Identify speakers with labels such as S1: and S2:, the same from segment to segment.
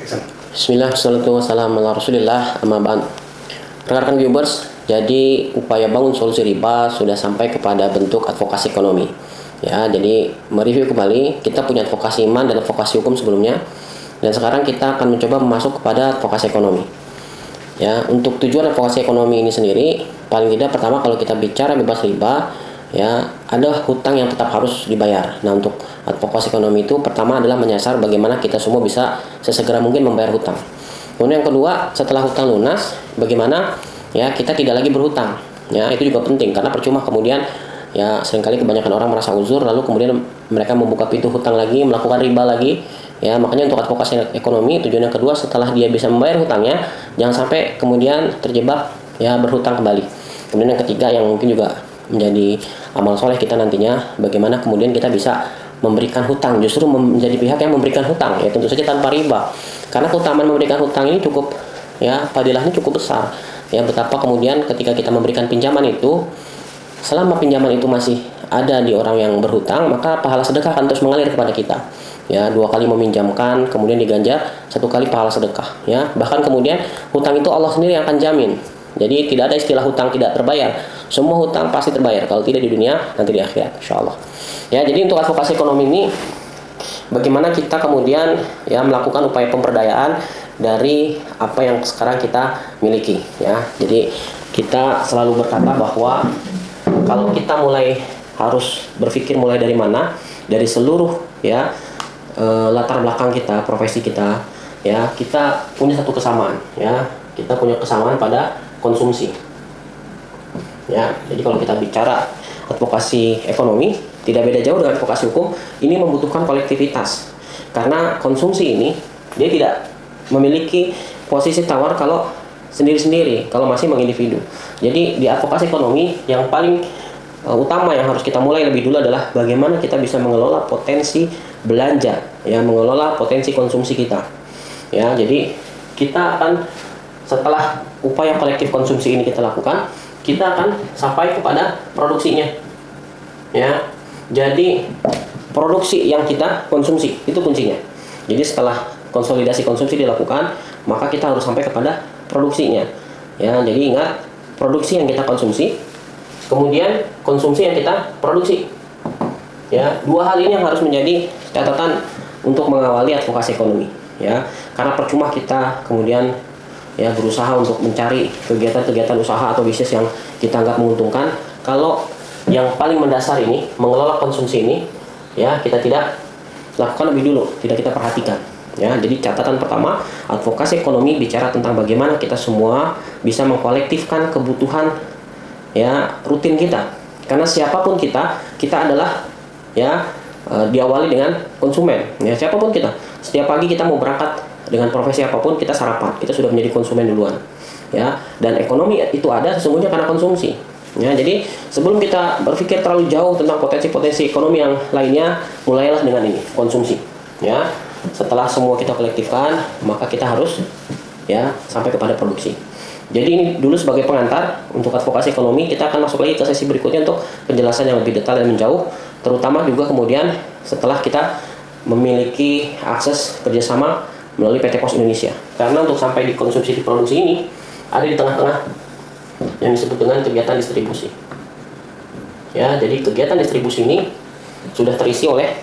S1: Bismillah, wassalatu wassalamu ala rasulillah, amma ba'd. Rekan-rekan viewers, jadi upaya bangun solusi riba sudah sampai kepada bentuk advokasi ekonomi. Ya, jadi mereview kembali, kita punya advokasi iman dan advokasi hukum sebelumnya. Dan sekarang kita akan mencoba masuk kepada advokasi ekonomi. Ya, untuk tujuan advokasi ekonomi ini sendiri, paling tidak pertama kalau kita bicara bebas riba, ya ada hutang yang tetap harus dibayar. Nah, untuk advokasi ekonomi itu pertama adalah menyasar bagaimana kita semua bisa sesegera mungkin membayar hutang. Kemudian yang kedua, setelah hutang lunas, bagaimana ya kita tidak lagi berhutang. Ya, itu juga penting karena percuma kemudian ya seringkali kebanyakan orang merasa uzur lalu kemudian mereka membuka pintu hutang lagi, melakukan riba lagi. Ya, makanya untuk advokasi ekonomi tujuan yang kedua setelah dia bisa membayar hutangnya, jangan sampai kemudian terjebak ya berhutang kembali. Kemudian yang ketiga yang mungkin juga menjadi amal soleh kita nantinya, bagaimana kemudian kita bisa memberikan hutang, justru menjadi pihak yang memberikan hutang, ya tentu saja tanpa riba. Karena keutamaan memberikan hutang ini cukup ya fadilahnya cukup besar. Ya, betapa kemudian ketika kita memberikan pinjaman itu, selama pinjaman itu masih ada di orang yang berhutang, maka pahala sedekah akan terus mengalir kepada kita. Ya, 2 kali meminjamkan kemudian diganjar 1 kali pahala sedekah. Ya, bahkan kemudian hutang itu Allah sendiri yang akan jamin. Jadi tidak ada istilah hutang tidak terbayar. Semua hutang pasti terbayar. Kalau tidak di dunia, nanti di akhirat, insyaallah. Ya, jadi untuk advokasi ekonomi ini, bagaimana kita kemudian ya melakukan upaya pemberdayaan dari apa yang sekarang kita miliki. Ya, jadi kita selalu berkata bahwa kalau kita harus berpikir mulai dari mana, dari seluruh ya latar belakang kita, profesi kita, ya kita punya satu kesamaan. Ya, kita punya kesamaan pada konsumsi. Ya, jadi kalau kita bicara advokasi ekonomi, tidak beda jauh dengan advokasi hukum, ini membutuhkan kolektivitas. Karena konsumsi ini dia tidak memiliki posisi tawar kalau sendiri-sendiri, kalau masih mengindividu. Jadi di advokasi ekonomi yang paling utama yang harus kita mulai lebih dulu adalah bagaimana kita bisa mengelola potensi belanja, ya mengelola potensi konsumsi kita. Ya, jadi kita akan setelah upaya kolektif konsumsi ini kita lakukan, kita akan sampai kepada produksinya. Ya, jadi produksi yang kita konsumsi itu kuncinya. Jadi setelah konsolidasi konsumsi dilakukan, maka kita harus sampai kepada produksinya. Ya, jadi ingat produksi yang kita konsumsi, kemudian konsumsi yang kita produksi. Ya, 2 hal ini yang harus menjadi catatan untuk mengawali advokasi ekonomi. Ya, karena percuma kita kemudian ya berusaha untuk mencari kegiatan-kegiatan usaha atau bisnis yang kita anggap menguntungkan kalau yang paling mendasar ini mengelola konsumsi ini ya kita tidak lakukan lebih dulu, tidak kita perhatikan. Ya, jadi catatan pertama, advokasi ekonomi bicara tentang bagaimana kita semua bisa mengkolektifkan kebutuhan ya rutin kita. Karena siapapun kita adalah ya diawali dengan konsumen. Ya, siapapun kita, setiap pagi kita mau berangkat dengan profesi apapun kita sarapan, kita sudah menjadi konsumen duluan. Ya, dan ekonomi itu ada sesungguhnya karena konsumsi. Ya, jadi sebelum kita berpikir terlalu jauh tentang potensi-potensi ekonomi yang lainnya, mulailah dengan ini, konsumsi. Ya, setelah semua kita kolektifkan, maka kita harus ya sampai kepada produksi. Jadi ini dulu sebagai pengantar untuk advokasi ekonomi. Kita akan masuk lagi ke sesi berikutnya untuk penjelasan yang lebih detail dan menjauh, terutama juga kemudian setelah kita memiliki akses kerjasama melalui PT Pos Indonesia. Karena untuk sampai di konsumsi di produksi ini ada di tengah-tengah yang disebut dengan kegiatan distribusi. Ya, jadi kegiatan distribusi ini sudah terisi oleh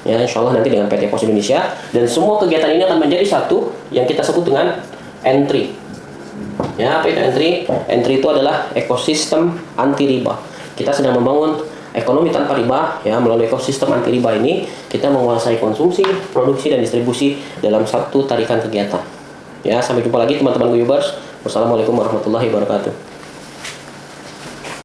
S1: ya insyaallah nanti dengan PT Pos Indonesia, dan semua kegiatan ini akan menjadi satu yang kita sebut dengan entry. Ya, apa itu entry? Entry itu adalah ekosistem anti riba. Kita sedang membangun ekonomi tanpa riba. Ya, melalui ekosistem anti riba ini kita menguasai konsumsi, produksi dan distribusi dalam satu tarikan kegiatan. Ya, sampai jumpa lagi teman-teman viewers. Wassalamualaikum warahmatullahi wabarakatuh.